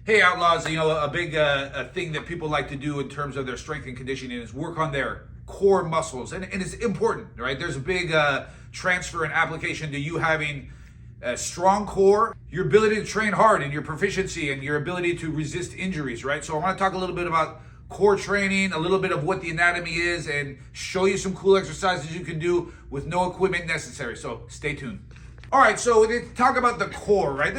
Hey Outlaws, a big a thing that people like to do in terms of their strength and conditioning is work on their core muscles. And it's important, right? There's a big transfer and application to you having a strong core, your ability to train hard, and your proficiency and your ability to resist injuries, right? So I want to talk a little bit about core training, a little bit of what the anatomy is, and show you some cool exercises you can do with no equipment necessary. So stay tuned. All right, so we talk about the core, right?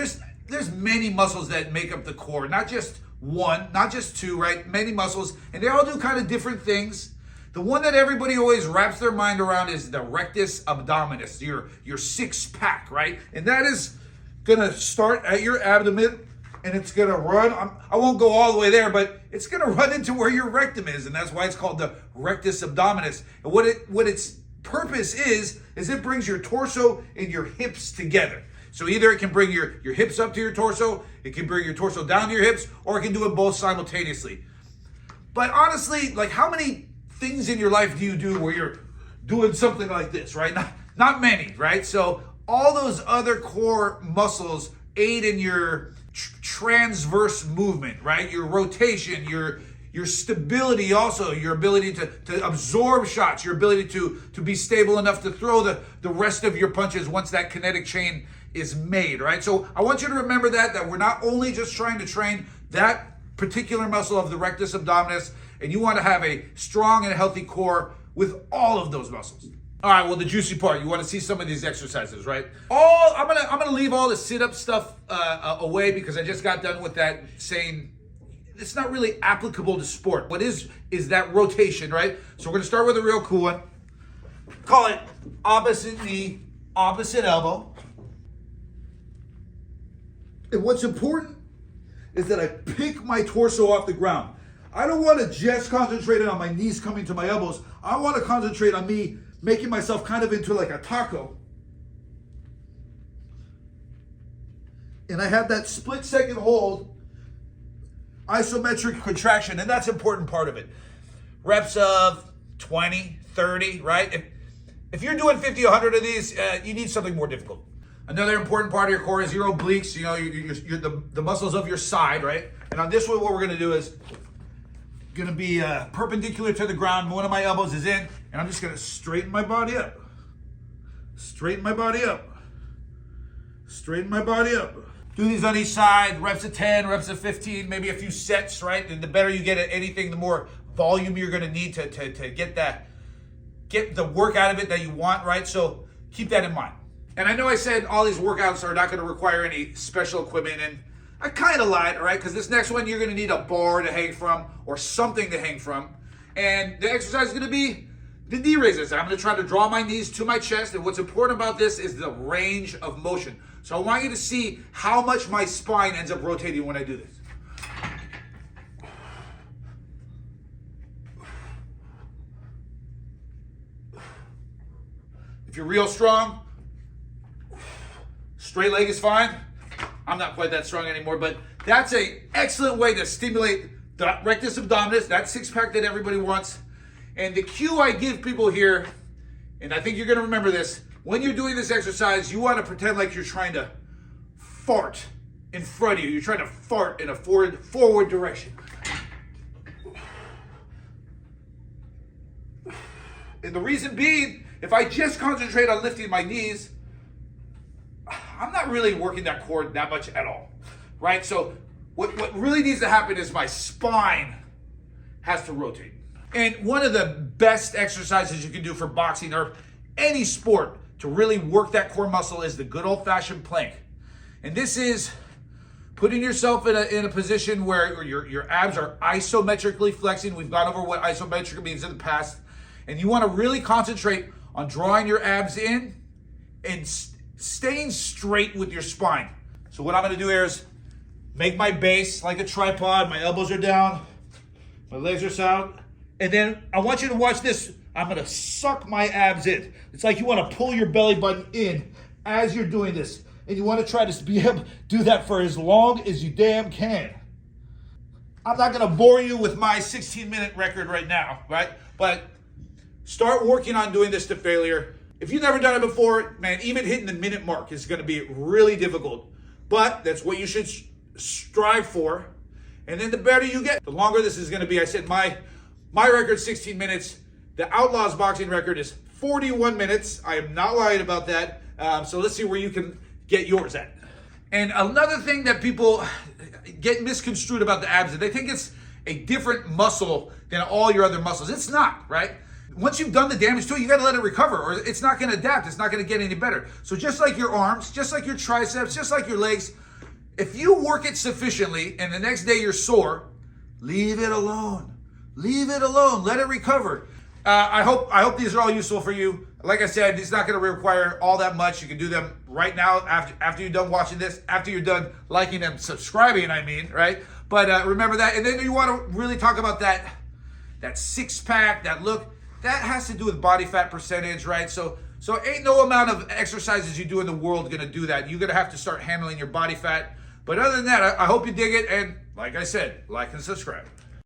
There's many muscles that make up the core, not just one, not just two, right? Many muscles, and they all do kind of different things. The one that everybody always wraps their mind around is the rectus abdominis, your six pack, right? And that is gonna start at your abdomen, and it's gonna run. I won't go all the way there, but it's gonna run into where your rectum is, and that's why it's called the rectus abdominis. And what its purpose is it brings your torso and your hips together. So either it can bring your hips up to your torso, it can bring your torso down to your hips, or it can do it both simultaneously. But honestly, like, how many things in your life do you do where you're doing something like this, right? Not many, right? So all those other core muscles aid in your transverse movement, right? Your rotation, your stability, also your ability to absorb shots, your ability to be stable enough to throw the rest of your punches once that kinetic chain is made, right? So I want you to remember that we're not only just trying to train that particular muscle of the rectus abdominis, and you want to have a strong and healthy core with all of those muscles. All right, well, the juicy part, you want to see some of these exercises, right? I'm gonna leave all the sit-up stuff away, because I just got done with that saying it's not really applicable to sport. What is that rotation, right? So we're gonna start with a real cool one. Call it opposite knee, opposite elbow. And what's important is that I pick my torso off the ground. I don't want to just concentrate on my knees coming to my elbows. I want to concentrate on me making myself kind of into like a taco. And I have that split second hold, isometric contraction, and that's an important part of it. Reps of 20, 30, right? If you're doing 50, 100 of these, you need something more difficult. Another important part of your core is your obliques, you're the muscles of your side, right? And on this one, what we're gonna do is gonna be perpendicular to the ground. One of my elbows is in, and I'm just gonna straighten my body up. Straighten my body up. Straighten my body up. Do these on each side, reps of 10, reps of 15, maybe a few sets, right? And the better you get at anything, the more volume you're gonna need to get the work out of it that you want, right? So keep that in mind. And I know I said all these workouts are not going to require any special equipment, and I kind of lied, all right? Because this next one, you're going to need a bar to hang from or something to hang from. And the exercise is going to be the knee raises. I'm going to try to draw my knees to my chest, and what's important about this is the range of motion. So I want you to see how much my spine ends up rotating when I do this. If you're real strong, straight leg is fine. I'm not quite that strong anymore, but that's an excellent way to stimulate the rectus abdominis, that six pack that everybody wants. And the cue I give people here, and I think you're gonna remember this, when you're doing this exercise, you wanna pretend like you're trying to fart in front of you. You're trying to fart in a forward direction. And the reason being, if I just concentrate on lifting my knees, I'm not really working that core that much at all, right? So what really needs to happen is my spine has to rotate. And one of the best exercises you can do for boxing or any sport to really work that core muscle is the good old-fashioned plank. And this is putting yourself in a position where your abs are isometrically flexing. We've gone over what isometric means in the past. And you want to really concentrate on drawing your abs in and staying straight with your spine. So what I'm gonna do here is make my base like a tripod. My elbows are down, my legs are out. And then I want you to watch this. I'm gonna suck my abs in. It's like you wanna pull your belly button in as you're doing this. And you wanna try to be able to do that for as long as you damn can. I'm not gonna bore you with my 16-minute record right now, right? But start working on doing this to failure. If you've never done it before, man, even hitting the minute mark is going to be really difficult. But that's what you should strive for. And then the better you get, the longer this is going to be. I said my record's 16 minutes. The Outlaws boxing record is 41 minutes. I am not lying about that. So let's see where you can get yours at. And another thing that people get misconstrued about the abs is they think it's a different muscle than all your other muscles. It's not, right? Once you've done the damage to it, you got to let it recover, or it's not going to adapt. It's not going to get any better. So just like your arms, just like your triceps, just like your legs, if you work it sufficiently and the next day you're sore, leave it alone. Leave it alone. Let it recover. I hope these are all useful for you. Like I said, it's not going to require all that much. You can do them right now after you're done watching this, after you're done liking and subscribing, right? But remember that. And then you want to really talk about that six-pack, that look. That has to do with body fat percentage, right? So ain't no amount of exercises you do in the world going to do that. You're going to have to start handling your body fat. But other than that, I hope you dig it. And like I said, like and subscribe.